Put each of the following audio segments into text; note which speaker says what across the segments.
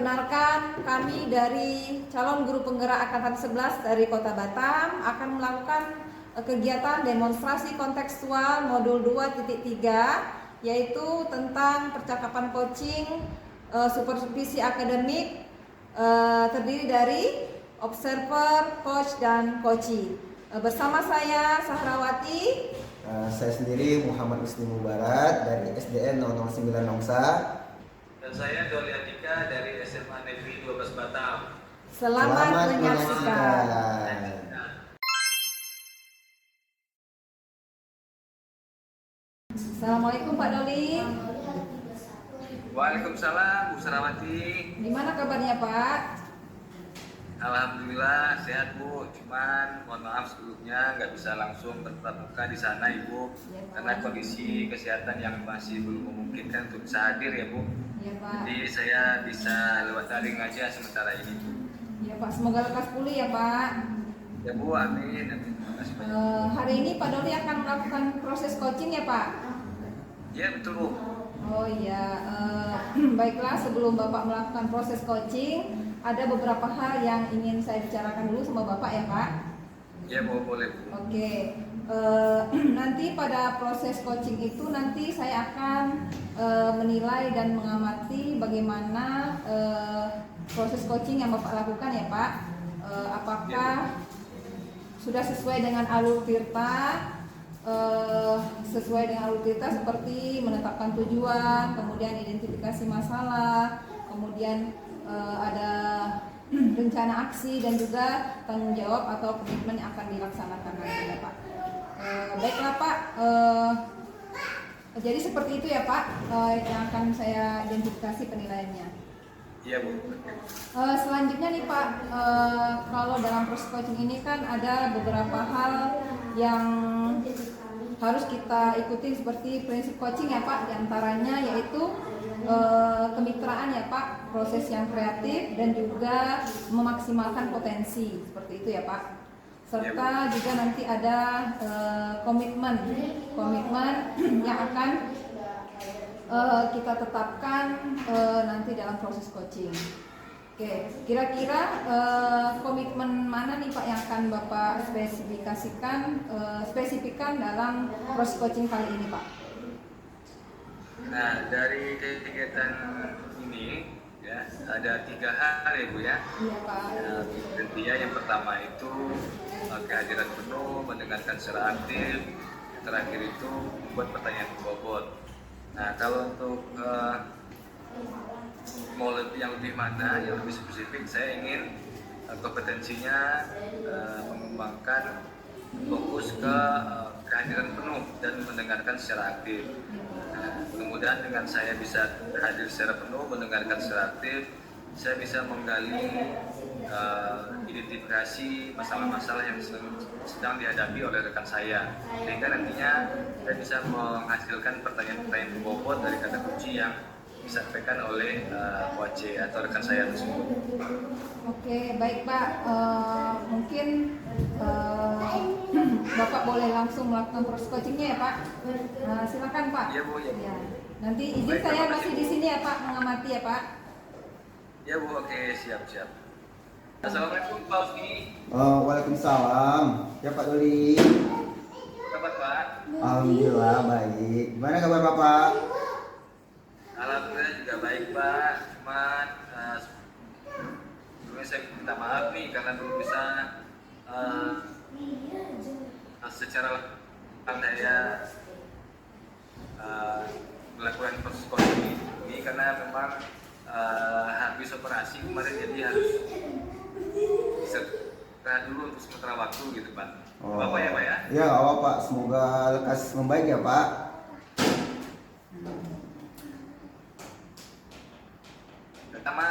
Speaker 1: Perkenalkan, kami dari calon guru penggerak Angkatan 11 dari Kota Batam akan melakukan kegiatan demonstrasi kontekstual modul 2.3, yaitu tentang percakapan coaching, supervisi akademik, terdiri dari observer, coach, dan coachee. Bersama saya Sahrawati.
Speaker 2: Saya sendiri Muhammad Muslim Mubarak dari SDN 009 Nongsa.
Speaker 3: Dan saya Doli Andika dari SMA Negeri 12 Batam.
Speaker 1: Selamat menyaksikan. Assalamualaikum Pak Doli.
Speaker 3: Waalaikumsalam Bu Sarawati.
Speaker 1: Gimana kabarnya Pak?
Speaker 3: Alhamdulillah sehat Bu. Cuman mohon maaf sebelumnya nggak bisa langsung bertatap muka di sana Ibu,
Speaker 1: Ya, Pak.
Speaker 3: karena kondisi kesehatan yang masih belum memungkinkan untuk bisa hadir ya Bu.
Speaker 1: Ya Pak.
Speaker 3: Jadi saya bisa lewat daring aja sementara ini Bu.
Speaker 1: Ya Pak, semoga lekas pulih ya Pak.
Speaker 3: Ya Bu, amin. Amin. Terima kasih banyak.
Speaker 1: Hari ini Pak Doli akan melakukan proses coaching ya Pak?
Speaker 3: Ya betul Bu.
Speaker 1: Oh iya, baiklah, sebelum Bapak melakukan proses coaching, ada beberapa hal yang ingin saya bicarakan dulu sama Bapak ya Pak.
Speaker 3: Ya Bu, boleh Bu.
Speaker 1: Oke, nanti pada proses coaching itu nanti saya akan menilai dan mengamati bagaimana proses coaching yang Bapak lakukan ya Pak. Apakah sudah sesuai dengan alur Tirta, seperti menetapkan tujuan, kemudian identifikasi masalah, kemudian ada rencana aksi dan juga tanggung jawab atau komitmen yang akan dilaksanakan nanti ya Pak. Baiklah Pak, jadi seperti itu ya Pak yang akan saya identifikasi penilaiannya.
Speaker 3: Iya Bu.
Speaker 1: Selanjutnya nih Pak, kalau dalam proses coaching ini kan ada beberapa hal yang harus kita ikuti seperti prinsip coaching ya Pak, diantaranya yaitu kemitraan ya Pak, proses yang kreatif dan juga memaksimalkan potensi, seperti itu ya Pak. Serta juga nanti ada komitmen yang akan kita tetapkan nanti dalam proses coaching. Oke, kira-kira komitmen mana nih Pak yang akan Bapak spesifikkan dalam proses coaching kali ini Pak?
Speaker 3: Nah, dari kegiatan ini ya ada 3 hal ya Bu ya.
Speaker 1: Iya Pak.
Speaker 3: Intinya yang pertama itu kehadiran penuh, mendengarkan secara aktif. Yang terakhir itu membuat pertanyaan berbobot. Nah, kalau untuk mau yang lebih mana, yang lebih spesifik, saya ingin kompetensinya mengembangkan fokus ke kehadiran penuh dan mendengarkan secara aktif. Nah, mudah-mudahan dengan saya bisa hadir secara penuh, mendengarkan secara aktif, saya bisa menggali identifikasi masalah-masalah yang sedang dihadapi oleh rekan saya, sehingga nantinya saya bisa menghasilkan pertanyaan-pertanyaan berbobot dari kata kunci yang disampaikan oleh coach atau rekan saya tersebut.
Speaker 1: Oke, baik Pak. Mungkin Bapak boleh langsung melakukan proses coachingnya ya Pak. Silakan Pak.
Speaker 3: Iya Bu, ya Bu.
Speaker 1: Ya. Nanti izin
Speaker 3: Baik,
Speaker 1: saya
Speaker 3: terima
Speaker 1: masih
Speaker 3: kasih,
Speaker 1: di
Speaker 3: Bu.
Speaker 1: sini ya Pak, mengamati ya Pak.
Speaker 3: Ya Bu, oke, siap. Assalamualaikum Pak Usni.
Speaker 2: Waalaikumsalam. Ya Pak Doli.
Speaker 3: Kabar Pak?
Speaker 2: Alhamdulillah baik. Gimana kabar Bapak?
Speaker 3: Alhamdulillah juga baik Pak. Cuman sebelumnya saya minta maaf nih karena belum bisa secara langsung saya melakukan proses coaching ini karena memang habis operasi kemarin, jadi harus istirahat dulu untuk sementara waktu gitu Pak. Apa ya Pak ya?
Speaker 2: Ya nggak apa Pak. Semoga lekas membaik ya Pak.
Speaker 3: Pertama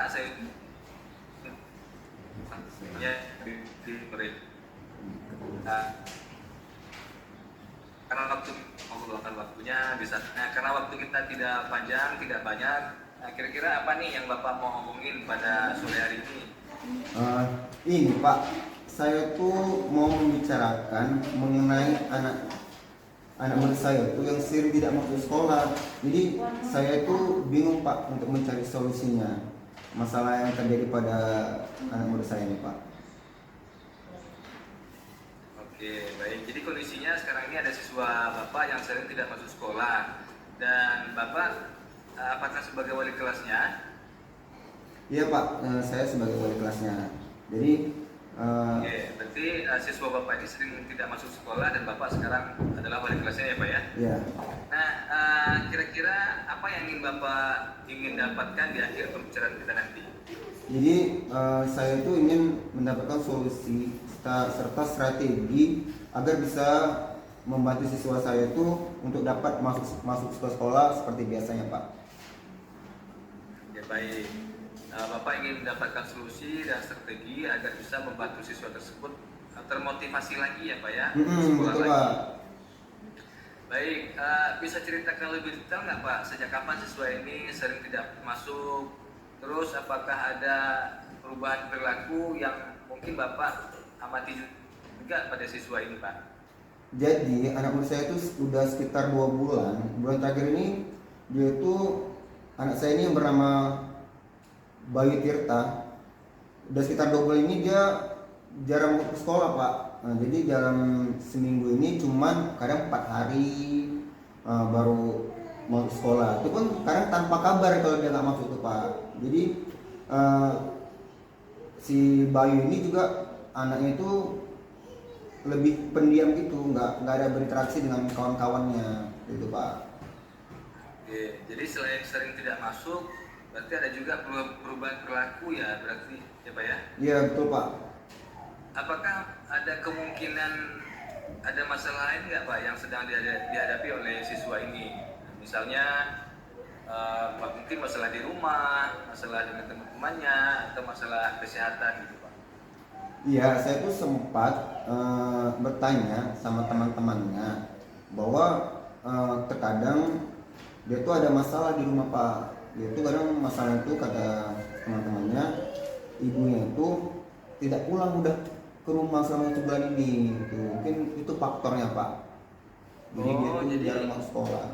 Speaker 3: saya ya karena waktu meluangkan waktunya bisa, karena waktu kita tidak panjang, tidak banyak. Nah, kira-kira apa nih yang Bapak mau ngomongin pada sore hari ini?
Speaker 2: Ini Pak, saya tuh mau membicarakan mengenai anak anak murid saya itu yang sering tidak masuk sekolah. Jadi saya itu bingung Pak untuk mencari solusinya masalah yang terjadi pada anak murid saya ini Pak.
Speaker 3: Oke, baik. Jadi kondisinya sekarang ini ada siswa Bapak yang sering tidak masuk sekolah. Dan Bapak apakah sebagai wali kelasnya?
Speaker 2: Iya Pak, saya sebagai wali kelasnya. Jadi
Speaker 3: Oke, berarti siswa Bapak ini sering tidak masuk sekolah dan Bapak sekarang adalah wali kelasnya ya Pak ya?
Speaker 2: ya.
Speaker 3: Nah, kira-kira apa yang ingin Bapak dapatkan di akhir pembicaraan kita nanti?
Speaker 2: Jadi saya itu ingin mendapatkan solusi serta strategi agar bisa membantu siswa saya itu untuk dapat masuk ke sekolah seperti biasanya Pak.
Speaker 3: Ya baik. Bapak ingin mendapatkan solusi dan strategi agar bisa membantu siswa tersebut termotivasi lagi ya Pak ya? Sekolah
Speaker 2: Betul
Speaker 3: lagi.
Speaker 2: Pak.
Speaker 3: Baik, bisa ceritakan lebih detail nggak Pak? Sejak kapan siswa ini sering tidak masuk? Terus apakah ada perubahan perilaku yang mungkin Bapak amati juga pada siswa ini Pak?
Speaker 2: Jadi anak murid saya itu sudah sekitar 2 bulan. Bulan terakhir ini dia itu anak saya ini yang bernama Bayu Tirta. Udah sekitar 2 bulan ini dia jarang masuk ke sekolah Pak. Nah, jadi dalam seminggu ini cuman kadang 4 hari baru masuk sekolah. Itu pun kadang tanpa kabar kalau dia nggak masuk tuh Pak. Jadi si Bayu ini juga anaknya itu lebih pendiam gitu, nggak ada berinteraksi dengan kawan-kawannya gitu Pak.
Speaker 3: Oke, jadi selain sering tidak masuk, berarti ada juga perubahan perilaku ya berarti ya Pak ya?
Speaker 2: Iya betul Pak.
Speaker 3: Apakah ada kemungkinan ada masalah lain nggak Pak yang sedang dihadapi oleh siswa ini? Misalnya mungkin masalah di rumah, masalah dengan teman-temannya, atau masalah kesehatan gitu Pak?
Speaker 2: Iya, saya tuh sempat bertanya sama teman-temannya bahwa terkadang dia tuh ada masalah di rumah Pak. Dia tuh kadang masalah itu kata teman-temannya, ibunya itu tidak pulang udah ke rumah selama 1 bulan ini. Gitu. Mungkin itu faktornya Pak. Jadi dia tuh jarang masuk sekolah.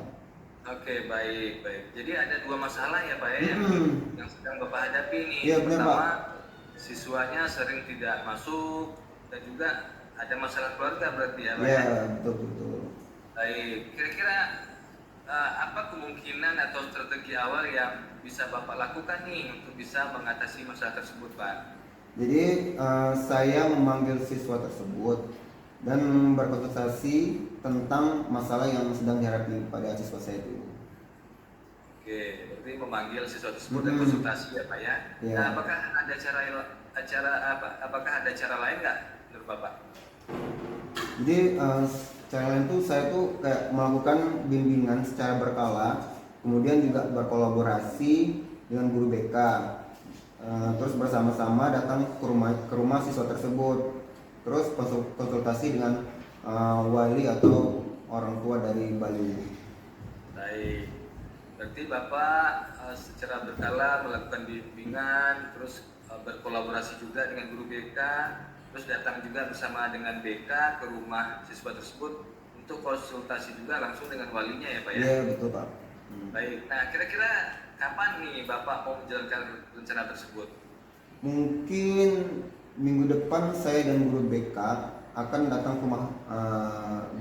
Speaker 3: Oke, baik. Jadi ada 2 masalah ya Pak ya yang sedang Bapak hadapi nih.
Speaker 2: Iya benar Pak.
Speaker 3: Pertama, siswanya sering tidak masuk dan juga ada masalah keluarga berarti ya Pak.
Speaker 2: Iya betul.
Speaker 3: Baik, kira-kira apa kemungkinan atau strategi awal yang bisa Bapak lakukan nih untuk bisa mengatasi masalah tersebut Pak?
Speaker 2: Jadi saya memanggil siswa tersebut dan berkonsultasi tentang masalah yang sedang dihadapi pada siswa saya itu.
Speaker 3: Oke, berarti memanggil siswa tersebut dan konsultasi ya Pak ya.
Speaker 2: Ya.
Speaker 3: Nah, apakah ada apakah ada cara lain nggak menurut Bapak?
Speaker 2: Jadi cara lain tuh saya tuh kayak melakukan bimbingan secara berkala, kemudian juga berkolaborasi dengan guru BK, terus bersama-sama datang ke rumah siswa tersebut, terus konsultasi dengan wali atau orang tua dari Bayu.
Speaker 3: Baik, berarti Bapak secara berkala melakukan bimbingan, terus berkolaborasi juga dengan guru BK, terus datang juga bersama dengan BK ke rumah siswa tersebut untuk konsultasi juga langsung dengan walinya ya Pak ya?
Speaker 2: Iya betul Pak.
Speaker 3: Baik, nah kira-kira kapan nih Bapak mau menjalankan rencana tersebut?
Speaker 2: Mungkin minggu depan saya dan guru BK akan datang ke rumah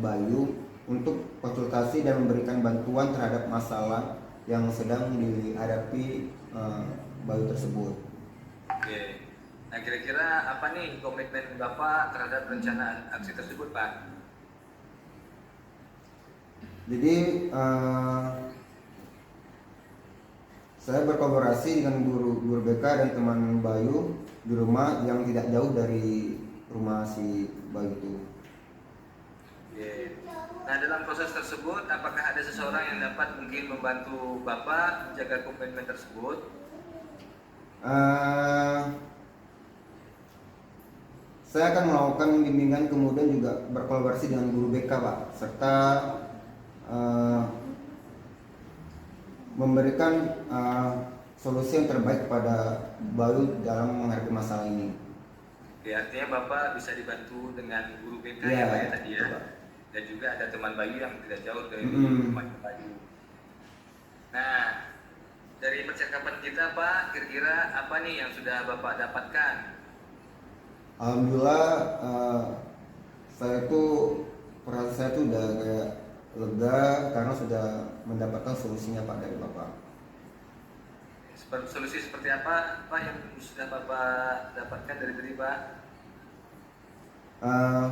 Speaker 2: Bayu untuk konsultasi dan memberikan bantuan terhadap masalah yang sedang dihadapi Bayu tersebut.
Speaker 3: Oke, nah kira-kira apa nih komitmen Bapak terhadap rencana aksi tersebut Pak?
Speaker 2: Jadi saya berkolaborasi dengan guru BK dan teman Bayu di rumah yang tidak jauh dari rumah si Bayu itu.
Speaker 3: Oke. Nah dalam proses tersebut, apakah ada seseorang yang dapat mungkin membantu Bapak menjaga komitmen tersebut?
Speaker 2: Saya akan melakukan bimbingan kemudian juga berkolaborasi dengan guru BK Pak, serta memberikan solusi yang terbaik kepada Bayu dalam menghadapi masalah ini.
Speaker 3: Oke, artinya Bapak bisa dibantu dengan guru BK
Speaker 2: Ya,
Speaker 3: ya Pak ya tadi ya?
Speaker 2: Pak.
Speaker 3: dan juga ada teman Bayu yang tidak jauh dari
Speaker 2: Mm-mm.
Speaker 3: rumah Bayu. Nah, dari percakapan kita Pak, kira-kira apa nih yang sudah Bapak dapatkan?
Speaker 2: Alhamdulillah, saya tuh perasaan saya tuh udah kayak lega karena sudah mendapatkan solusinya Pak dari Bapak.
Speaker 3: Solusi seperti apa Pak yang sudah Bapak dapatkan dari tadi Pak?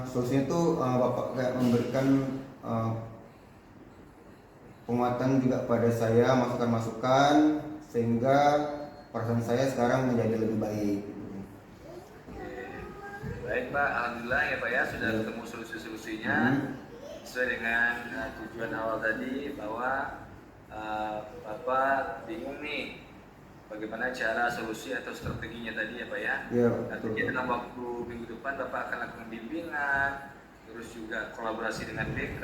Speaker 2: Solusinya tuh Bapak kayak memberikan uh, penguatan juga pada saya, masukan-masukan sehingga perasaan saya sekarang menjadi lebih baik.
Speaker 3: Baik Pak, Alhamdulillah ya Pak ya sudah
Speaker 2: Ya.
Speaker 3: ketemu solusi-solusinya
Speaker 2: Hmm.
Speaker 3: sesuai dengan tujuan awal tadi bahwa Bapak bingung nih bagaimana cara solusi atau strateginya tadi ya Pak ya.
Speaker 2: Ya,
Speaker 3: Artinya
Speaker 2: betul.
Speaker 3: dalam waktu minggu depan Bapak akan lakukan bimbingan, terus juga kolaborasi dengan BK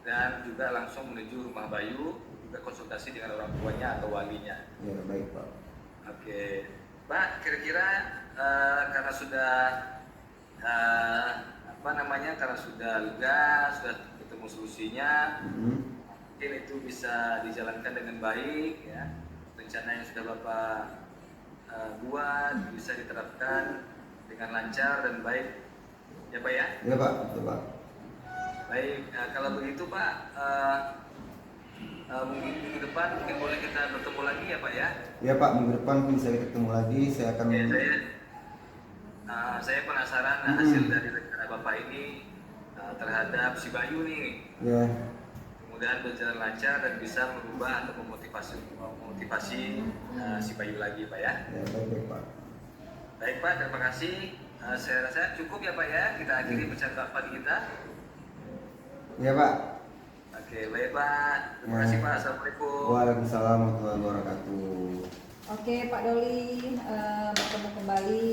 Speaker 3: dan juga langsung menuju rumah Bayu juga konsultasi dengan orang tuanya atau walinya.
Speaker 2: Ya, baik Pak.
Speaker 3: Oke, Pak, kira-kira karena sudah karena sudah lega, sudah ketemu solusinya,
Speaker 2: Hmm.
Speaker 3: mungkin itu bisa dijalankan dengan baik, ya. Rencana yang sudah Bapak buat bisa diterapkan dengan lancar dan baik, ya Pak ya.
Speaker 2: Ya Pak, betul Pak.
Speaker 3: Baik, kalau begitu Pak, mungkin minggu depan mungkin boleh kita bertemu lagi ya Pak ya.
Speaker 2: Ya Pak, minggu depan bisa ketemu lagi. Saya akan
Speaker 3: Ya, saya penasaran hasil dari rencana Bapak ini terhadap si Bayu nih.
Speaker 2: ya.
Speaker 3: Mudah-mudahan berjalan lancar dan bisa merubah atau memotivasi si Bayu lagi Pak ya.
Speaker 2: Ya, baik Pak.
Speaker 3: Baik Pak, terima kasih. Saya rasa cukup ya Pak ya. Kita akhiri percakapan kita.
Speaker 2: Ya Pak.
Speaker 3: Oke, baik Pak. Terima kasih Pak. Assalamualaikum.
Speaker 2: Waalaikumsalam warahmatullahi wabarakatuh.
Speaker 1: Oke Pak Doli, bertemu kembali.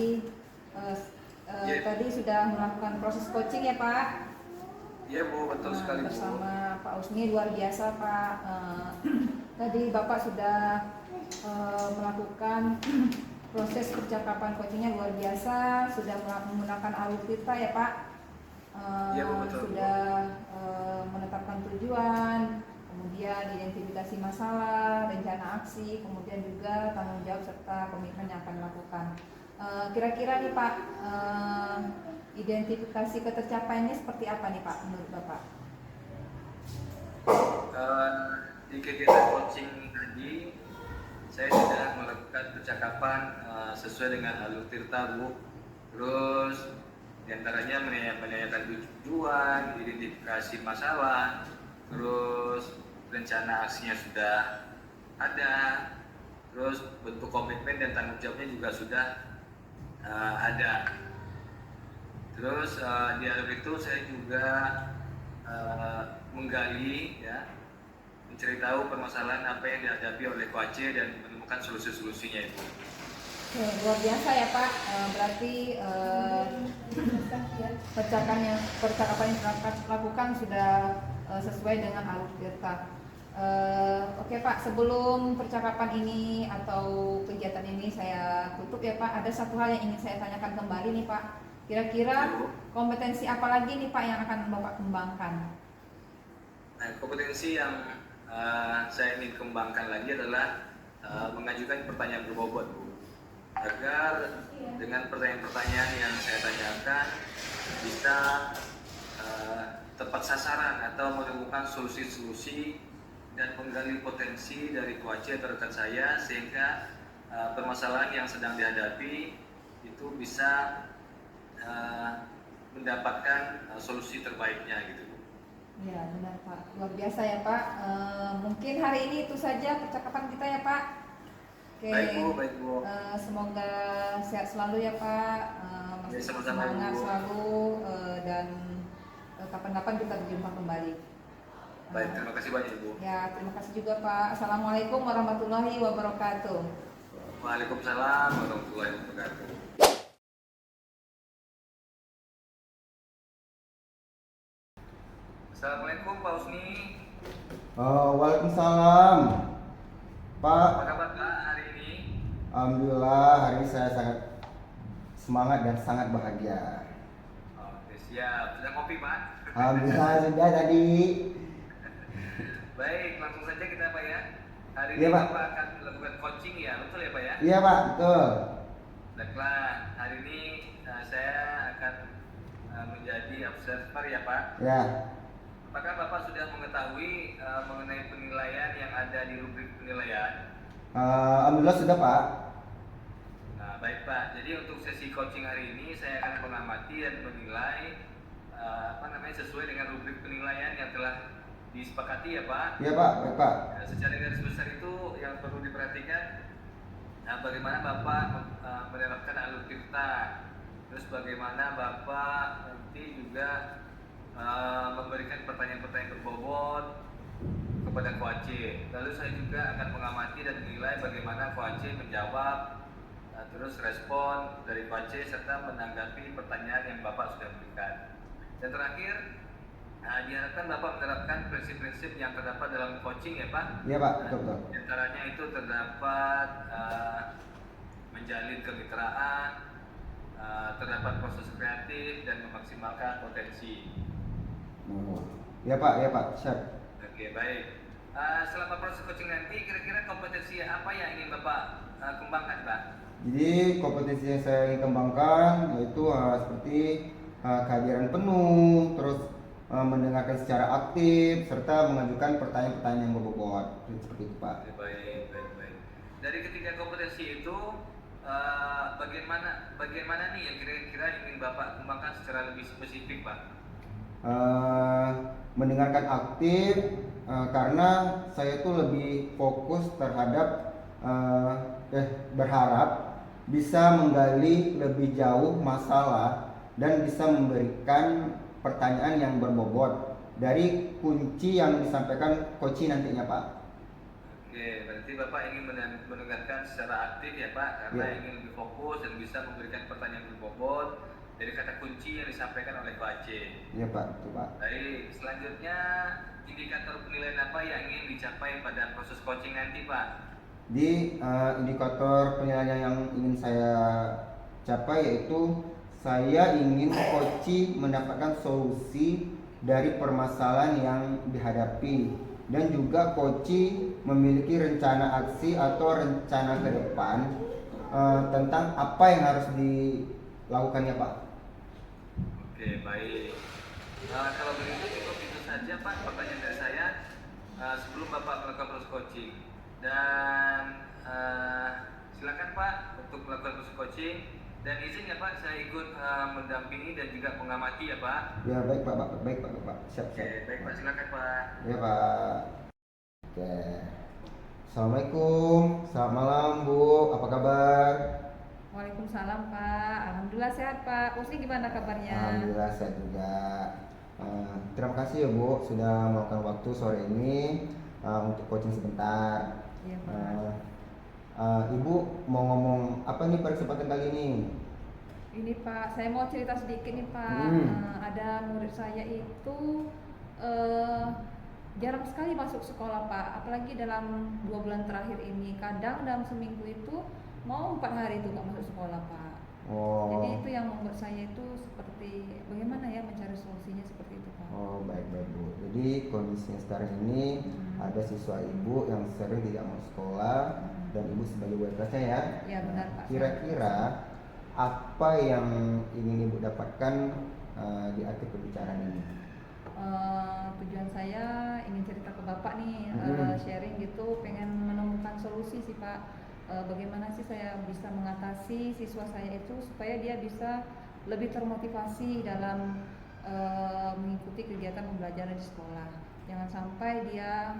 Speaker 3: Ya.
Speaker 1: Tadi sudah melakukan proses coaching ya Pak.
Speaker 3: Iya Bu, betul sekali Bu.
Speaker 1: Bersama Pak Usni, luar biasa Pak. Tadi Bapak sudah melakukan proses percakapan coachingnya luar biasa, sudah menggunakan alur kita ya Pak.
Speaker 3: Iya, Bu, betul, Bu.
Speaker 1: Sudah menetapkan tujuan, kemudian identifikasi masalah, rencana aksi, kemudian juga tanggung jawab serta komitmen yang akan dilakukan. Kira-kira nih Pak, identifikasi ketercapaiannya seperti apa nih Pak menurut Bapak?
Speaker 3: Di kegiatan coaching tadi saya sudah melakukan percakapan sesuai dengan alur tirta Bu. Terus diantaranya menanyakan tujuan, identifikasi masalah, terus rencana aksinya sudah ada, terus bentuk komitmen dan tanggung jawabnya juga sudah ada. Terus di alur itu saya juga menggali ya, mencari tahu permasalahan apa yang dihadapi oleh Koace dan menemukan solusi-solusinya itu.
Speaker 1: Oke, luar biasa ya Pak. Berarti percakapan yang lakukan sudah sesuai dengan alur tirta. Oke Pak, sebelum percakapan ini atau kegiatan ini saya tutup ya Pak, ada satu hal yang ingin saya tanyakan kembali nih Pak. Kira-kira kompetensi apa lagi nih Pak yang akan Bapak kembangkan?
Speaker 3: Nah, kompetensi yang saya ingin kembangkan lagi adalah mengajukan pertanyaan berbobot Bu, agar dengan pertanyaan-pertanyaan yang saya tanyakan bisa tepat sasaran atau menemukan solusi-solusi dan menggali potensi dari Koace atau rekan saya sehingga permasalahan yang sedang dihadapi itu bisa mendapatkan solusi terbaiknya gitu.
Speaker 1: Ya benar Pak, luar biasa ya Pak. Mungkin hari ini itu saja percakapan kita ya Pak. Oke.
Speaker 3: Baik Bu.
Speaker 1: Semoga sehat selalu ya Pak. Masih
Speaker 3: Sama-sama,
Speaker 1: semangat
Speaker 3: Bu.
Speaker 1: selalu dan kapan-kapan kita berjumpa kembali.
Speaker 3: Baik, terima kasih banyak Bu.
Speaker 1: Ya terima kasih juga Pak. Assalamualaikum warahmatullahi wabarakatuh.
Speaker 3: Waalaikumsalam warahmatullahi wabarakatuh. Assalamualaikum Pak Usni.
Speaker 2: Waalaikumsalam Pak.
Speaker 3: Apa kabar Pak hari ini?
Speaker 2: Alhamdulillah hari ini saya sangat semangat dan sangat bahagia.
Speaker 3: Oke siap. Sudah ngopi Pak?
Speaker 2: Alhamdulillah sudah tadi.
Speaker 3: Baik, langsung saja kita Pak ya. Hari
Speaker 2: Iya,
Speaker 3: ini
Speaker 2: Pak.
Speaker 3: Bapak akan melakukan coaching ya, betul ya Pak ya?
Speaker 2: Iya Pak, betul.
Speaker 3: Baiklah, hari ini saya akan menjadi observer ya Pak.
Speaker 2: Ya.
Speaker 3: Apakah Bapak sudah mengetahui mengenai penilaian yang ada di rubrik penilaian?
Speaker 2: Alhamdulillah sudah Pak.
Speaker 3: Nah, baik Pak. Jadi untuk sesi coaching hari ini saya akan mengamati dan menilai sesuai dengan rubrik penilaian yang telah disepakati ya Pak.
Speaker 2: Iya Pak, baik Pak.
Speaker 3: Nah, secara garis besar itu yang perlu diperhatikan bagaimana Bapak menerapkan alur tirta, terus bagaimana Bapak nanti juga memberikan pertanyaan-pertanyaan berbobot kepada Coach. Lalu saya juga akan mengamati dan menilai bagaimana Coach menjawab, terus respon dari Coach serta menanggapi pertanyaan yang Bapak sudah berikan. Dan terakhir, diharapkan Bapak menerapkan prinsip-prinsip yang terdapat dalam coaching ya Pak.
Speaker 2: Iya Pak, betul betul.
Speaker 3: Di antaranya itu terdapat menjalin kemitraan, terdapat proses kreatif dan memaksimalkan potensi.
Speaker 2: Iya Pak, siap.
Speaker 3: Oke, baik. Selama proses coaching nanti, kira-kira kompetensi apa yang ingin Bapak kembangkan, Pak?
Speaker 2: Jadi kompetensi yang saya ingin kembangkan yaitu seperti kehadiran penuh, terus mendengarkan secara aktif, serta mengajukan pertanyaan-pertanyaan yang berbobot. Seperti itu Pak.
Speaker 3: Oke, baik. Dari ketiga kompetensi itu, bagaimana nih yang kira-kira ingin Bapak kembangkan secara lebih spesifik, Pak?
Speaker 2: Mendengarkan aktif karena saya tuh lebih fokus terhadap berharap bisa menggali lebih jauh masalah dan bisa memberikan pertanyaan yang berbobot dari kunci yang disampaikan coach nantinya Pak.
Speaker 3: Oke, berarti Bapak ingin mendengarkan secara aktif ya Pak, karena ingin lebih fokus dan bisa memberikan pertanyaan berbobot dari kata kunci yang disampaikan oleh Pak Aceh.
Speaker 2: Iya Pak, betul Pak.
Speaker 3: Baik, selanjutnya indikator penilaian apa yang ingin dicapai pada proses coaching nanti Pak?
Speaker 2: Di indikator penilaian yang ingin saya capai yaitu saya ingin coach mendapatkan solusi dari permasalahan yang dihadapi dan juga coach memiliki rencana aksi atau rencana ke depan tentang apa yang harus dilakukannya Pak.
Speaker 3: Oke, baik. Kalau begitu cukup itu saja Pak pertanyaan dari saya sebelum Bapak melakukan proses coaching. Dan silakan Pak untuk melakukan proses coaching. Dan izin ya Pak, saya ikut mendampingi dan juga mengamati ya Pak.
Speaker 2: Ya baik Pak, siap.
Speaker 3: Oke, baik Pak, silakan Pak.
Speaker 2: Ya Pak. Oke. Assalamualaikum, selamat malam Bu, apa kabar?
Speaker 1: Waalaikumsalam Pak, alhamdulillah sehat Pak. Pusing gimana kabarnya?
Speaker 2: Alhamdulillah sehat juga. Terima kasih ya Bu sudah meluangkan waktu sore ini untuk coaching sebentar.
Speaker 1: Iya Pak.
Speaker 2: Ibu mau ngomong apa nih pada kesempatan kali ini?
Speaker 1: Ini Pak, saya mau cerita sedikit nih Pak. Ada murid saya itu jarang sekali masuk sekolah Pak, apalagi dalam 2 bulan terakhir ini. Kadang dalam seminggu itu mau 4 hari itu nggak masuk sekolah Pak. Jadi itu yang membuat saya itu seperti bagaimana ya mencari solusinya seperti itu Pak.
Speaker 2: Oh baik Bu. Jadi kondisinya sekarang ini ada siswa ibu yang sering tidak mau sekolah dan ibu sebagai wali kelasnya ya.
Speaker 1: Ya benar Pak.
Speaker 2: Kira-kira apa yang ingin ibu dapatkan di akhir pembicaraan ini?
Speaker 1: Tujuan saya ingin cerita ke Bapak nih, sharing gitu, pengen menemukan solusi sih Pak. Bagaimana sih saya bisa mengatasi siswa saya itu supaya dia bisa lebih termotivasi dalam mengikuti kegiatan pembelajaran di sekolah. Jangan sampai dia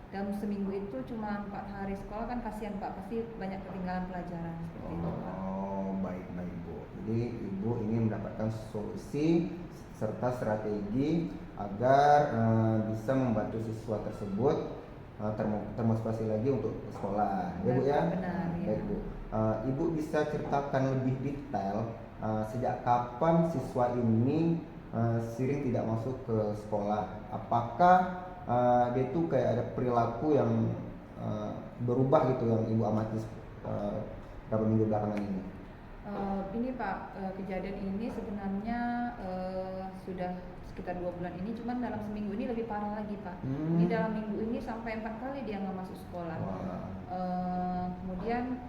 Speaker 1: dalam seminggu itu cuma 4 hari sekolah, kan kasihan Pak, pasti banyak ketinggalan pelajaran seperti itu Pak.
Speaker 2: Baik Bu. Jadi ibu ingin mendapatkan solusi serta strategi agar bisa membantu siswa tersebut termotivasi lagi untuk sekolah, ya Bu ya.
Speaker 1: Benar, ya.
Speaker 2: Baik Bu. Ibu bisa ceritakan lebih detail sejak kapan siswa ini sering tidak masuk ke sekolah? Apakah dia itu kayak ada perilaku yang berubah gitu yang ibu amati beberapa minggu belakangan ini?
Speaker 1: Ini Pak, kejadian ini sebenarnya sudah sekitar 2 bulan ini, cuman dalam seminggu ini lebih parah lagi Pak. Ini dalam minggu ini sampai 4 kali dia nggak masuk sekolah. Kemudian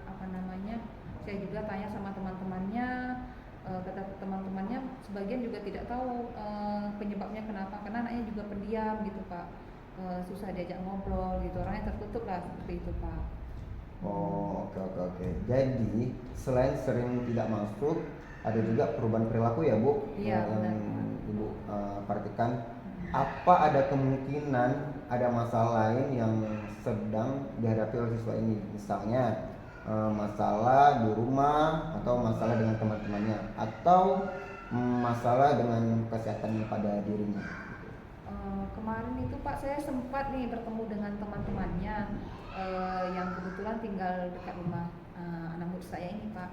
Speaker 1: apa namanya, saya juga tanya sama teman-temannya, kata teman-temannya sebagian juga tidak tahu penyebabnya kenapa, karena anaknya juga pendiam gitu Pak, susah diajak ngobrol gitu, orangnya tertutup lah seperti itu Pak.
Speaker 2: Oh, oke. Jadi selain sering tidak masuk, ada juga perubahan perilaku ya Bu,
Speaker 1: Iya,
Speaker 2: yang
Speaker 1: benar.
Speaker 2: Ibu perhatikan. Apa ada kemungkinan ada masalah lain yang sedang dihadapi oleh siswa ini? Misalnya masalah di rumah, atau masalah dengan teman-temannya, atau masalah dengan kesehatan pada dirinya.
Speaker 1: Kemarin itu Pak, saya sempat nih bertemu dengan teman-temannya yang kebetulan tinggal dekat rumah anak murid saya ini Pak.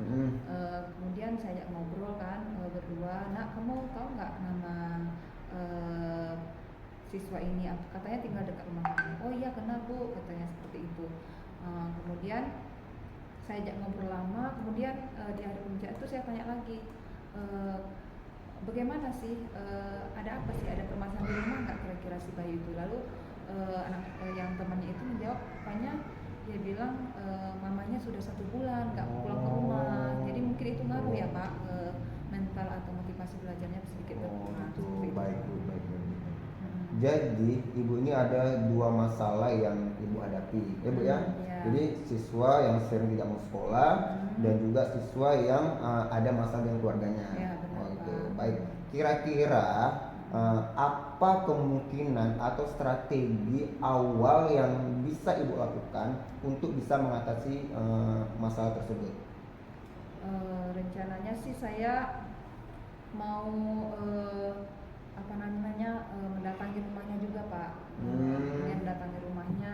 Speaker 1: Kemudian saya ajak ngobrol kan, berdua, "Nak, kamu tahu nggak nama siswa ini?" Katanya tinggal dekat rumah kamu. "Oh iya, kenal Bu," katanya seperti itu. Kemudian saya ajak ngobrol lama, kemudian di hari puncak itu saya tanya lagi, bagaimana sih, ada apa sih, ada permasalahan di rumah nggak kira-kira si Bayu itu? Lalu yang temannya itu menjawab, rupanya dia bilang mamanya sudah 1 bulan nggak pulang ke rumah. Jadi mungkin itu ngaruh ya Pak, mental atau motivasi belajarnya sedikit berkurang.
Speaker 2: Itu
Speaker 1: Seperti itu.
Speaker 2: baik. Jadi ibu ini ada 2 masalah yang ibu hadapi, ya Bu ya.
Speaker 1: Iya.
Speaker 2: Jadi siswa yang sering tidak mau sekolah, dan juga siswa yang ada masalah dengan keluarganya.
Speaker 1: Iya, benar,
Speaker 2: Itu
Speaker 1: Pak.
Speaker 2: baik. Kira-kira apa kemungkinan atau strategi awal yang bisa ibu lakukan untuk bisa mengatasi masalah tersebut?
Speaker 1: Rencananya sih saya mau mendatangi rumahnya juga Pak. Kemudian mendatangi rumahnya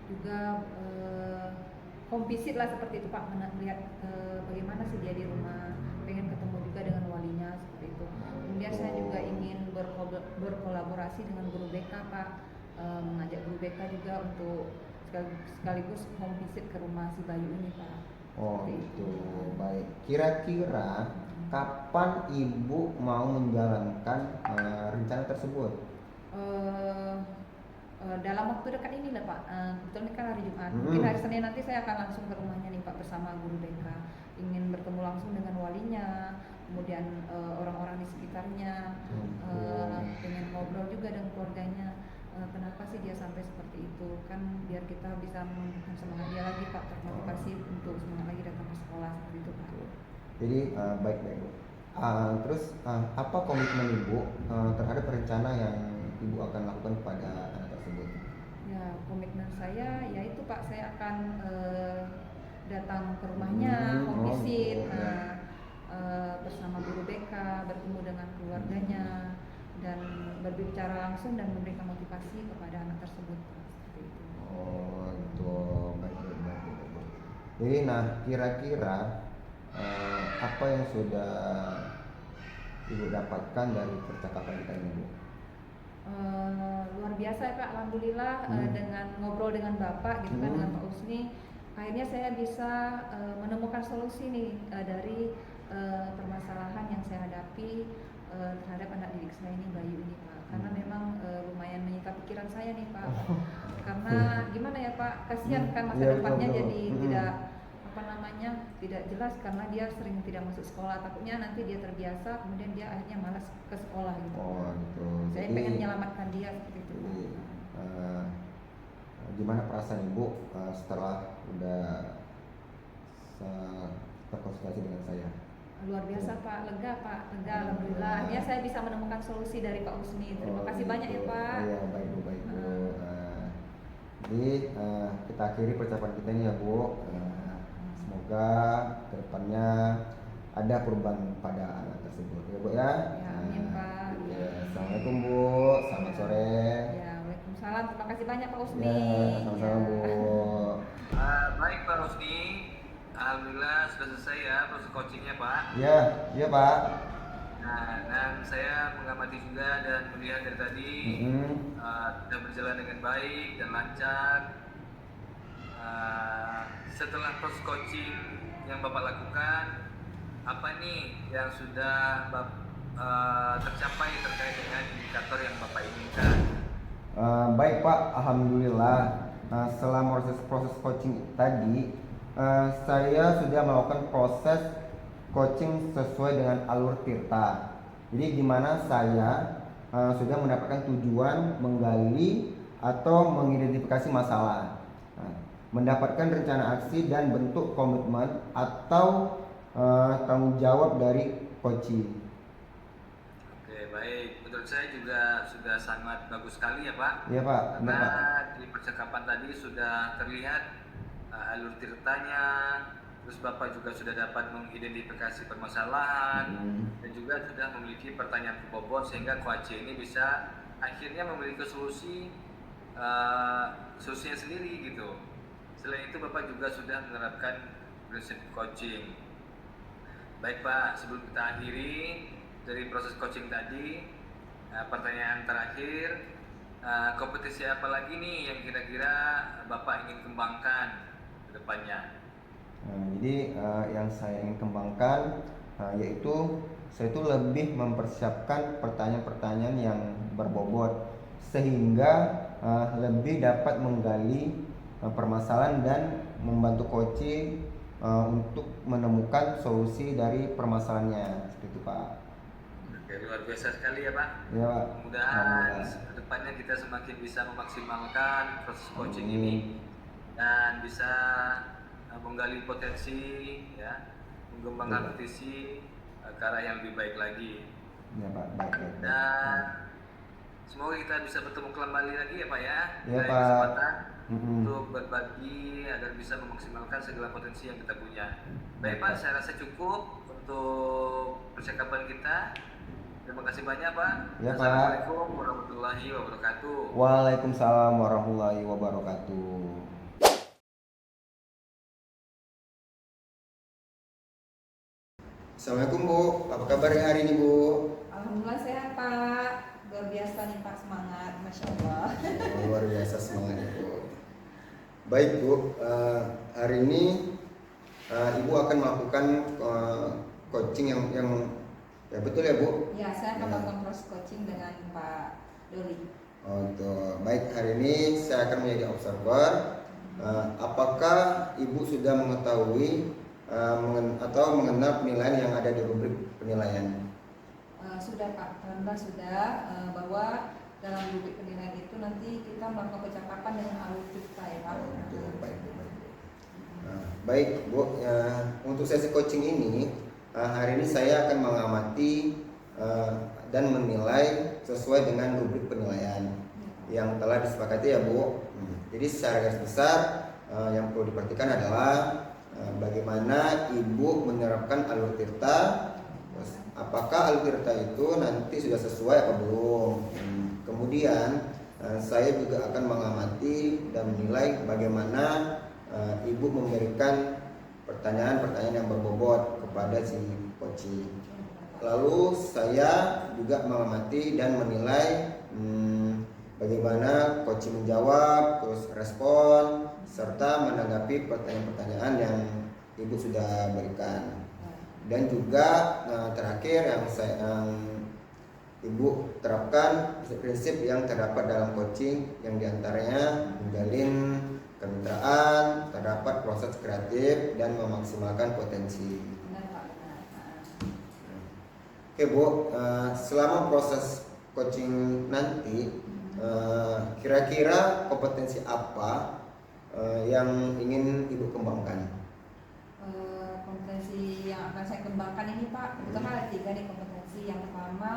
Speaker 1: juga, home visit lah seperti itu Pak, melihat bagaimana sih dia di rumah, pengen ketemu juga dengan walinya seperti itu. Kemudian saya juga ingin berkolaborasi dengan guru BK Pak, mengajak guru BK juga untuk sekaligus home visit ke rumah si Bayu ini Pak.
Speaker 2: Oh
Speaker 1: Seperti
Speaker 2: itu baik. Kira-kira kapan ibu mau menjalankan rencana tersebut?
Speaker 1: Dalam waktu dekat ini lah Pak, kebetulan kan hari Jumat, mungkin hari Senin nanti saya akan langsung ke rumahnya nih Pak bersama guru BK, ingin bertemu langsung dengan walinya, kemudian orang-orang di sekitarnya, pengen ngobrol juga dengan keluarganya, kenapa sih dia sampai seperti itu, kan biar kita bisa menumbuhkan semangat dia lagi Pak, termotivasi untuk semangat lagi datang ke sekolah seperti itu Pak.
Speaker 2: Jadi baik Bu. Terus apa komitmen ibu terhadap rencana yang ibu akan lakukan kepada anak tersebut?
Speaker 1: Ya, komitmen saya yaitu Pak, saya akan datang ke rumahnya, home visit, bersama guru BK, bertemu dengan keluarganya, dan berbicara langsung dan memberikan motivasi kepada anak tersebut Pak. Seperti itu.
Speaker 2: Oh itu baik. Jadi kira-kira apa yang sudah ibu dapatkan dari percakapan kita ini Bu?
Speaker 1: Luar biasa ya Pak, alhamdulillah, dengan ngobrol dengan Bapak gitu kan, dengan Pak Usni, akhirnya saya bisa menemukan solusi nih dari permasalahan yang saya hadapi terhadap anak didik saya ini, Bayu ini Pak, karena memang lumayan menyita pikiran saya nih Pak, karena gimana ya Pak, kasihan kan masa depannya jadi tidak jelas karena dia sering tidak masuk sekolah, takutnya nanti dia terbiasa kemudian dia akhirnya malas ke sekolah gitu.
Speaker 2: Oh gitu.
Speaker 1: Saya pengen menyelamatkan dia seperti itu.
Speaker 2: Jadi gimana perasaan ibu setelah udah terkonsultasi dengan saya?
Speaker 1: Luar biasa Pak, lega Pak, lega alhamdulillah. Akhirnya saya bisa menemukan solusi dari Pak Usni. Terima kasih banyak ya Pak.
Speaker 2: Iya baik Bu. Jadi kita akhiri percakapan kita ini ya Bu. Semoga kedepannya ada perubahan pada anak tersebut ya Bu ya.
Speaker 1: Ya, amin Pak.
Speaker 2: Ya, assalamualaikum Bu, selamat sore.
Speaker 1: Ya, waalaikumsalam. Terima kasih banyak Pak Usni.
Speaker 2: Ya, sama-sama Bu.
Speaker 3: Baik Pak Rusdi, alhamdulillah sudah selesai ya proses coachingnya Pak.
Speaker 2: Iya Pak.
Speaker 3: Nah, dan saya mengamati juga dan melihat dari tadi sudah berjalan dengan baik dan lancar. Setelah proses coaching yang Bapak lakukan, apa nih yang sudah tercapai terkait dengan indikator yang Bapak inginkan?
Speaker 2: Baik Pak, alhamdulillah. Selama proses coaching tadi, saya sudah melakukan proses coaching sesuai dengan alur Tirta. Jadi di mana saya sudah mendapatkan tujuan menggali atau mengidentifikasi masalah, mendapatkan rencana aksi dan bentuk komitmen atau tanggung jawab dari coaching.
Speaker 3: Oke, baik. Menurut saya juga sudah sangat bagus sekali ya Pak.
Speaker 2: Iya Pak, benar
Speaker 3: Karena
Speaker 2: Pak.
Speaker 3: di percakapan tadi sudah terlihat alur ceritanya, terus Bapak juga sudah dapat mengidentifikasi permasalahan dan juga sudah memiliki pertanyaan berbobot sehingga coaching ini bisa akhirnya memiliki solusinya sendiri gitu. Selain itu Bapak juga sudah menerapkan prinsip coaching. Baik Pak, sebelum kita akhiri dari proses coaching tadi, pertanyaan terakhir, kompetisi apa lagi nih yang kira-kira Bapak ingin kembangkan ke depannya?
Speaker 2: Jadi yang saya ingin kembangkan yaitu saya itu lebih mempersiapkan pertanyaan-pertanyaan yang berbobot sehingga lebih dapat menggali permasalahan dan membantu coaching untuk menemukan solusi dari permasalahannya seperti itu Pak.
Speaker 3: Oke, luar biasa sekali ya Pak.
Speaker 2: Ya Pak.
Speaker 3: Mudah-mudahan ke depannya kita semakin bisa memaksimalkan proses coaching ini dan bisa menggali potensi, ya, mengembangkan potensi ke arah yang lebih baik lagi.
Speaker 2: Ya Pak, baik.
Speaker 3: Dan semoga kita bisa bertemu kembali lagi ya Pak ya.
Speaker 2: Ya
Speaker 3: Lain
Speaker 2: Pak.
Speaker 3: kesempatan untuk berbagi agar bisa memaksimalkan segala potensi yang kita punya. Baik Pak, saya rasa cukup untuk percakapan kita. Terima kasih banyak Pak.
Speaker 2: Ya, Pak.
Speaker 3: Assalamualaikum warahmatullahi wabarakatuh.
Speaker 2: Waalaikumsalam warahmatullahi wabarakatuh. Assalamualaikum Bu, apa kabar hari ini Bu?
Speaker 1: Alhamdulillah sehat Pak. Luar biasa nih Pak, semangat, Masya Allah.
Speaker 2: Luar biasa semangatnya Bu. Baik Bu, hari ini Ibu akan melakukan coaching yang ya betul ya Bu?
Speaker 1: Ya, saya akan melakukan proses coaching dengan Pak Doli.
Speaker 2: Untuk baik, hari ini saya akan menjadi observer. Apakah Ibu sudah mengetahui atau mengenal penilaian yang ada di rubrik penilaian?
Speaker 1: Sudah Pak, Alhamdulillah sudah, bahwa dalam rubrik penilaian itu nanti kita melakukan percakapan dengan alur kita ya Pak.
Speaker 2: Baik Bu. Baik Bu, untuk sesi coaching ini hari ini saya akan mengamati dan menilai sesuai dengan rubrik penilaian yang telah disepakati ya Bu. Jadi secara garis besar yang perlu diperhatikan adalah bagaimana Ibu menerapkan alur tirta. Apakah alur tirta itu nanti sudah sesuai apa belum? Kemudian saya juga akan mengamati dan menilai bagaimana Ibu memberikan pertanyaan-pertanyaan yang berbobot kepada si coaching. Lalu saya juga mengamati dan menilai bagaimana coaching menjawab, terus respon, serta menanggapi pertanyaan-pertanyaan yang Ibu sudah berikan. Dan juga terakhir yang Ibu terapkan prinsip yang terdapat dalam coaching, yang diantaranya menjalin kemitraan, terdapat proses kreatif dan memaksimalkan potensi.
Speaker 1: Benar Pak, benar.
Speaker 2: Oke Bu, selama proses coaching nanti, kira-kira kompetensi apa yang ingin Ibu kembangkan?
Speaker 1: Kompetensi yang akan saya kembangkan ini Pak, kebetulan ada 3 nih kompetensi. Yang pertama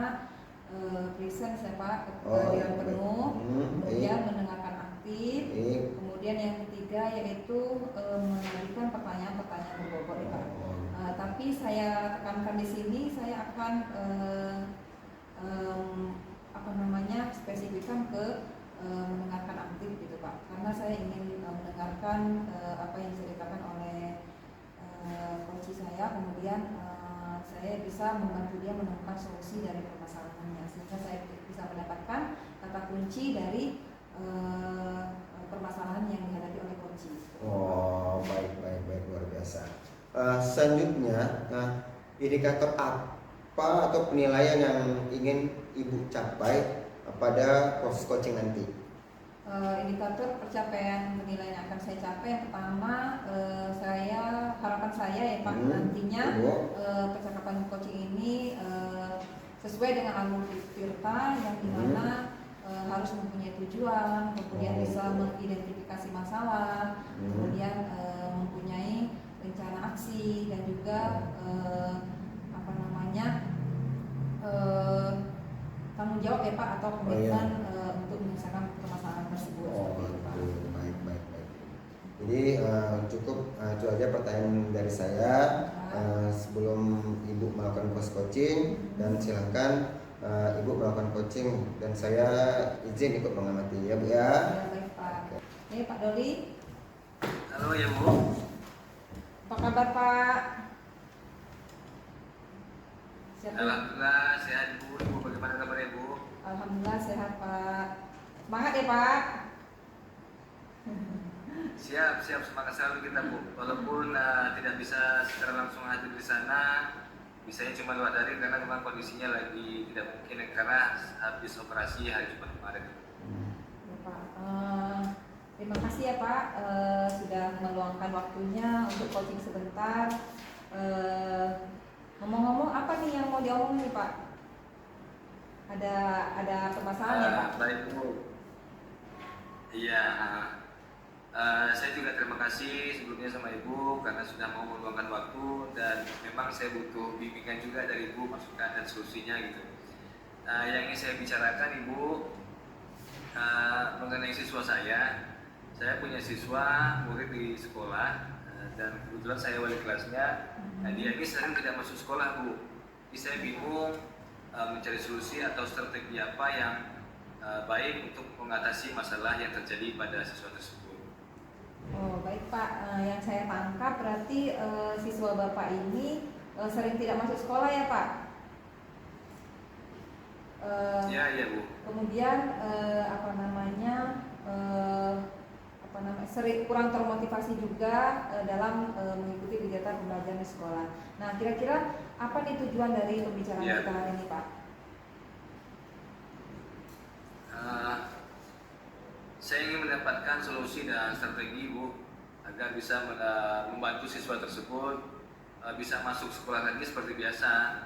Speaker 1: presence ya Pak, kehadiran penuh, kemudian mendengarkan aktif, kemudian yang ketiga yaitu mengajukan pertanyaan-pertanyaan berbobot ya Pak. Tapi saya tekankan di sini, saya akan spesifikkan ke mendengarkan aktif gitu Pak, karena saya ingin mendengarkan apa yang diceritakan oleh coach saya, kemudian saya bisa membantu dia menemukan solusi dari permasalahannya, sehingga saya bisa mendapatkan kata kunci dari permasalahan yang dihadapi oleh coach.
Speaker 2: Oh, baik luar biasa. Selanjutnya, indikator apa apa atau penilaian yang ingin Ibu capai pada proses coaching nanti?
Speaker 1: Indikator pencapaian penilaian yang akan saya capai, yang pertama harapan saya ya Pak, nantinya percakapan coaching ini sesuai dengan Alur Tirta yang dimana harus mempunyai tujuan, kemudian bisa mengidentifikasi masalah, kemudian mempunyai rencana aksi dan juga tanggung jawab ya Pak, atau komitmen untuk menyelesaikan permasalahan tersebut.
Speaker 2: Baik. Jadi cukup itu aja pertanyaan dari saya sebelum Ibu melakukan coaching, dan silakan Ibu melakukan coaching dan saya izin ikut mengamati ya Bu ya.
Speaker 1: Ya baik Pak. Ini Pak Doli.
Speaker 3: Halo ya Bu.
Speaker 1: Apa kabar Pak? Siap,
Speaker 3: Alhamdulillah sehat Bu. Ibu bagaimana kabarnya Bu?
Speaker 1: Alhamdulillah sehat Pak. Semangat ya Pak.
Speaker 3: Siap semangat selalu kita Bu. Walaupun tidak bisa secara langsung hadir di sana, bisanya cuma lewat daring karena memang kondisinya lagi tidak mungkin karena habis operasi hari Jumat kemarin.
Speaker 1: Ya Pak. Terima kasih ya Pak sudah meluangkan waktunya untuk coaching sebentar. Ngomong-ngomong apa nih yang mau diomongin nih Pak? Ada permasalahan ya Pak?
Speaker 3: Baik Bu. Iya. Saya juga terima kasih sebelumnya sama Ibu karena sudah mau meluangkan waktu, dan memang saya butuh bimbingan juga dari Ibu, masukan dan solusinya gitu. Yang ingin saya bicarakan Ibu mengenai siswa saya punya siswa murid di sekolah dan kebetulan saya wali kelasnya. Dia ini sering tidak masuk sekolah Bu. Jadi saya bingung mencari solusi atau strategi apa yang baik untuk mengatasi masalah yang terjadi pada siswa tersebut.
Speaker 1: Oh baik Pak, yang saya tangkap berarti siswa Bapak ini sering tidak masuk sekolah ya Pak?
Speaker 3: Iya Bu.
Speaker 1: Kemudian sering kurang termotivasi juga dalam mengikuti kegiatan pembelajaran di sekolah. Nah kira-kira apa nih tujuan dari pembicaraan kita hari ini Pak?
Speaker 3: Saya ingin mendapatkan solusi dan strategi Bu agar bisa membantu siswa tersebut bisa masuk sekolah lagi seperti biasa.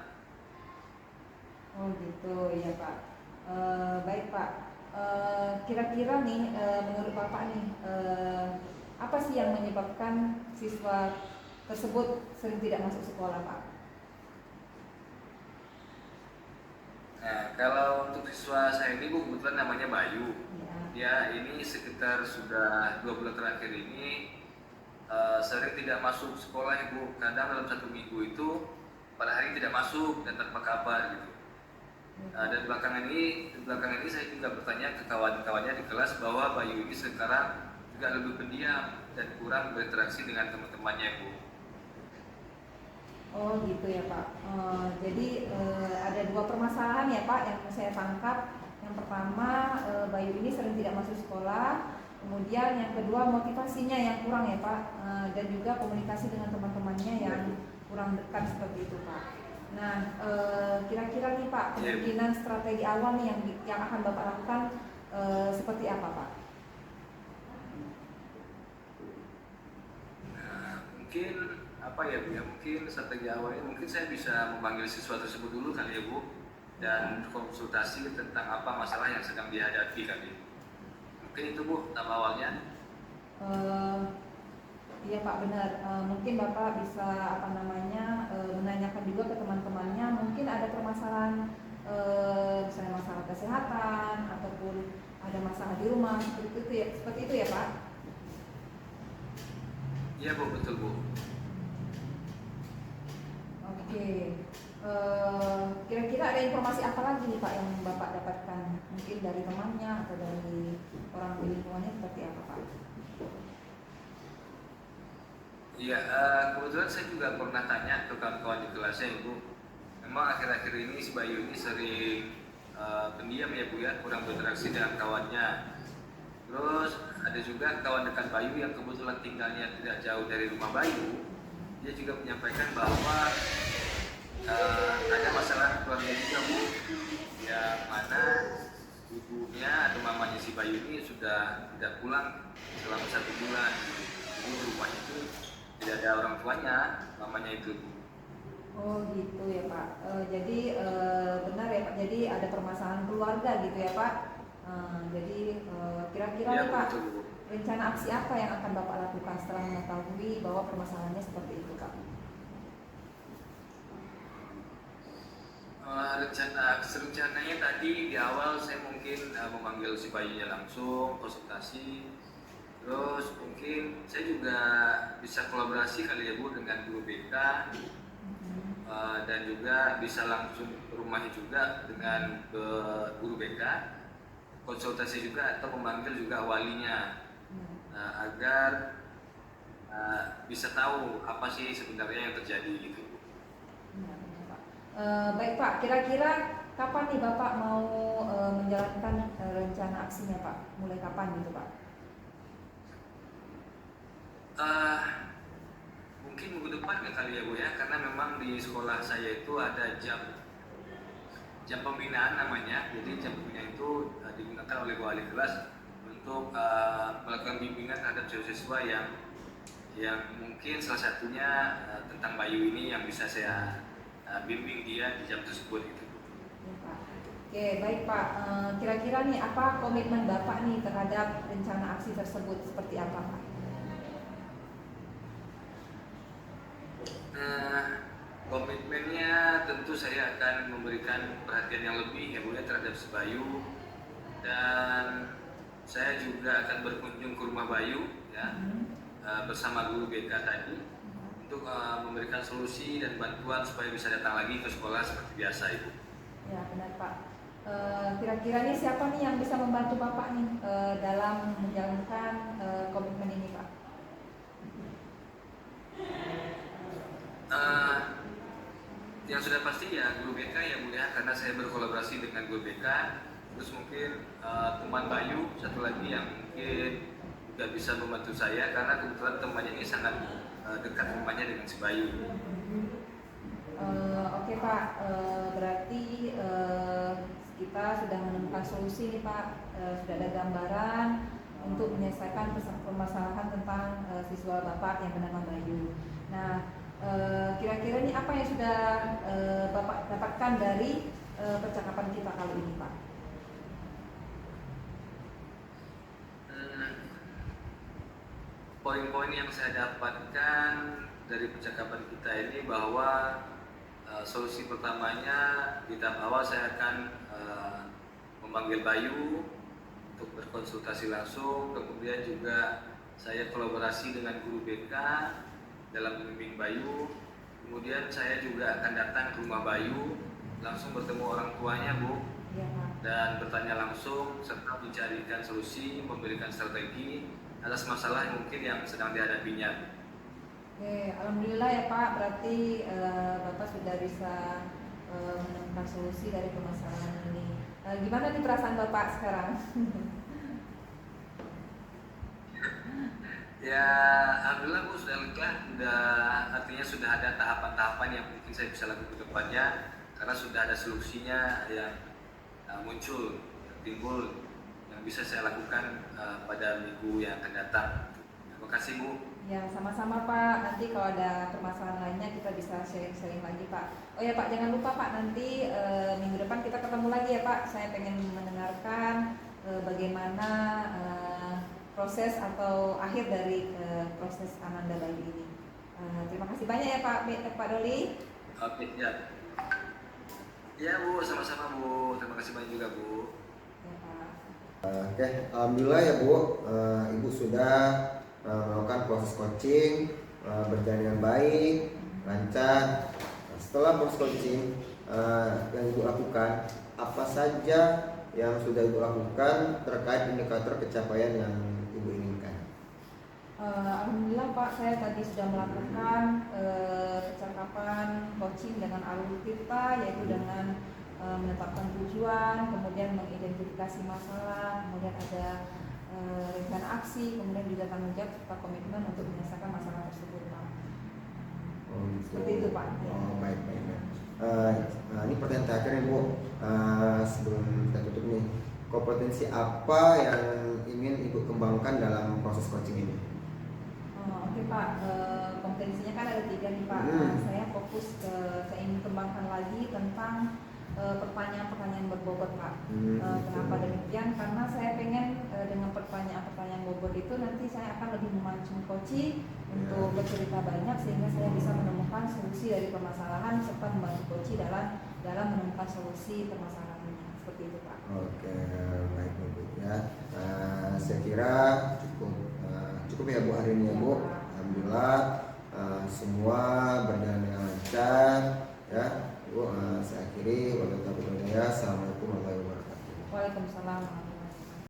Speaker 1: Oh gitu ya Pak. Baik Pak. Kira-kira nih menurut Bapak nih apa sih yang menyebabkan siswa tersebut sering tidak masuk sekolah Pak?
Speaker 3: Nah, kalau untuk siswa saya ini Bu, kebetulan namanya Bayu. Dia ini sekitar sudah 2 bulan terakhir ini sering tidak masuk sekolah Ibu. Kadang dalam 1 minggu itu pada hari tidak masuk dan tanpa kabar gitu. Dan belakangan ini saya juga bertanya ke kawan-kawannya di kelas bahwa Bayu ini sekarang juga lebih pendiam dan kurang berinteraksi dengan teman-temannya Bu.
Speaker 1: Oh gitu ya Pak. Jadi ada 2 permasalahan ya Pak yang saya tangkap. Yang pertama Bayu ini sering tidak masuk sekolah. Kemudian yang kedua motivasinya yang kurang ya Pak, dan juga komunikasi dengan teman-temannya yang kurang dekat seperti itu Pak. Nah kira-kira nih Pak kemungkinan strategi awal nih yang akan Bapak lakukan seperti apa Pak?
Speaker 3: Mungkin apa ya Bu ya, mungkin strategi awalnya mungkin saya bisa memanggil siswa tersebut dulu kali ya Bu, dan konsultasi tentang apa masalah yang sedang dihadapi kali. Mungkin itu Bu tahap awalnya.
Speaker 1: Iya Pak benar. Mungkin Bapak bisa menanyakan juga ke teman-temannya, mungkin ada permasalahan misalnya masalah kesehatan ataupun ada masalah di rumah seperti itu ya Pak.
Speaker 3: Iya Bu, betul Bu.
Speaker 1: Oke. Kira-kira ada informasi apa lagi nih Pak yang Bapak dapatkan? Mungkin dari temannya atau dari orang di lingkungannya seperti apa Pak?
Speaker 3: Iya, kebetulan saya juga pernah tanya ke kawan-kawan di kelasnya Ibu. Memang akhir-akhir ini si Bayu ini sering pendiam ya Bu ya, kurang berinteraksi dengan kawannya. Terus ada juga kawan dekat Bayu yang kebetulan tinggalnya tidak jauh dari rumah Bayu. Dia juga menyampaikan bahwa ada masalah keluarga juga Bu, yang mana ibunya atau mamanya si Bayu ini sudah tidak pulang selama 1 bulan. Di rumah itu tidak ada orang tuanya, mamanya itu Bu.
Speaker 1: Oh gitu ya Pak. Jadi benar ya Pak. Jadi ada permasalahan keluarga gitu ya Pak. Jadi kira-kira
Speaker 3: Ya
Speaker 1: nih Pak,
Speaker 3: betul Bu.
Speaker 1: rencana aksi apa yang akan Bapak lakukan setelah mengetahui bahwa permasalahannya seperti itu Pak?
Speaker 3: Rencananya tadi di awal saya mungkin memanggil si Bayunya langsung konsultasi. Terus mungkin saya juga bisa kolaborasi kali ya Bu dengan guru BK, dan juga bisa langsung ke rumahnya juga dengan ke guru BK, konsultasi juga atau memanggil juga walinya, agar bisa tahu apa sih sebenarnya yang terjadi gitu.
Speaker 1: Baik Pak, kira-kira kapan nih Bapak mau menjalankan rencana aksinya Pak? Mulai kapan gitu Pak?
Speaker 3: Mungkin minggu depan ya kali ya Bu ya, karena memang di sekolah saya itu ada jam pembinaan namanya. Jadi jam pembinaan itu digunakan oleh wali kelas untuk melakukan bimbingan terhadap siswa yang mungkin salah satunya tentang Bayu ini yang bisa saya bimbing dia di jam tersebut gitu.
Speaker 1: Ya, Pak. Oke, baik Pak. Kira-kira nih apa komitmen Bapak nih terhadap rencana aksi tersebut seperti apa Pak?
Speaker 3: Komitmennya tentu saya akan memberikan perhatian yang lebih ya Bu ya terhadap si Bayu, dan saya juga akan berkunjung ke rumah Bayu ya, bersama guru BK tadi untuk memberikan solusi dan bantuan supaya bisa datang lagi ke sekolah seperti biasa Ibu.
Speaker 1: Ya benar Pak. Kira-kira nih siapa nih yang bisa membantu Bapak nih dalam menjalankan komitmen ini Pak?
Speaker 3: Yang sudah pasti ya guru BK ya Bu ya, karena saya berkolaborasi dengan guru BK. Terus mungkin teman Bayu satu lagi yang mungkin juga bisa membantu saya, karena kebetulan temannya ini sangat dekat rumahnya dengan si Bayu.
Speaker 1: Oke Pak, berarti kita sudah menemukan solusi nih Pak, sudah ada gambaran untuk menyelesaikan permasalahan tentang siswa Bapak yang bernama Bayu. Nah, kira-kira ini apa yang sudah Bapak dapatkan dari percakapan kita kali ini Pak?
Speaker 3: Poin-poin yang saya dapatkan dari percakapan kita ini bahwa solusi pertamanya di tahap awal saya akan memanggil Bayu untuk berkonsultasi langsung, kemudian juga saya kolaborasi dengan guru BK dalam membimbing Bayu. Kemudian saya juga akan datang ke rumah Bayu, langsung bertemu orang tuanya Bu,
Speaker 1: Ya, Pak.
Speaker 3: dan bertanya langsung serta mencarikan solusi, memberikan strategi atas masalah yang mungkin yang sedang dihadapinya.
Speaker 1: Oke, alhamdulillah ya Pak, berarti Bapak sudah bisa menemukan solusi dari permasalahan ini. Gimana nih perasaan Bapak sekarang?
Speaker 3: Ya, alhamdulillah Bu sudah lega, artinya sudah ada tahapan-tahapan yang mungkin saya bisa lakukan ke depannya, karena sudah ada solusinya yang muncul, timbul, yang bisa saya lakukan pada minggu yang akan datang. Terima kasih Bu.
Speaker 1: Ya, sama-sama Pak. Nanti kalau ada permasalahan lainnya kita bisa sharing-sharing lagi Pak. Oh ya Pak, jangan lupa Pak, nanti minggu depan kita ketemu lagi ya Pak. Saya pengen mendengarkan bagaimana proses atau akhir dari proses Ananda Bayu ini. Terima kasih banyak ya Pak Doli.
Speaker 3: Oke, ya. Ya Bu, sama-sama Bu. Terima kasih banyak juga Bu.
Speaker 1: Ya Pak.
Speaker 2: Oke, alhamdulillah ya Bu, Ibu sudah melakukan proses coaching berjalan dengan baik, lancar. Setelah proses coaching yang Ibu lakukan, apa saja yang sudah Ibu lakukan terkait indikator pencapaian yang Ibu inginkan?
Speaker 1: Alhamdulillah Pak, saya tadi sudah melakukan percakapan coaching dengan alur Tirta, yaitu dengan menetapkan tujuan, kemudian mengidentifikasi masalah, kemudian ada rencana aksi, kemudian juga tanggung jawab serta komitmen untuk menyelesaikan masalah tersebut Pak.
Speaker 2: Oh, gitu.
Speaker 1: Seperti itu Pak.
Speaker 2: Oh, baik. Ini pertanyaan terakhir nih Bu, sebelum kita tutup nih, kompetensi apa yang ingin Ibu kembangkan dalam proses coaching ini?
Speaker 1: Oke Pak, kompetensinya kan ada 3 nih Pak. Saya fokus saya ingin kembangkan lagi tentang pertanyaan-pertanyaan berbobot Pak. Kenapa demikian? Karena saya pengen dengan pertanyaan-pertanyaan bobot itu nanti saya akan lebih memancing coach untuk bercerita banyak sehingga saya bisa menemukan solusi dari permasalahan serta membantu coach dalam menemukan solusi permasalahannya. Seperti itu Pak.
Speaker 2: Oke, baik Bu ya. Saya kira cukup ya Bu hari ini ya Bu. Alhamdulillah semua berjalan dengan lancar ya. Bu, saya akhiri. Wabillahi taufiq wal hidayah. Assalamualaikum warahmatullahi wabarakatuh.
Speaker 1: Waalaikumsalam.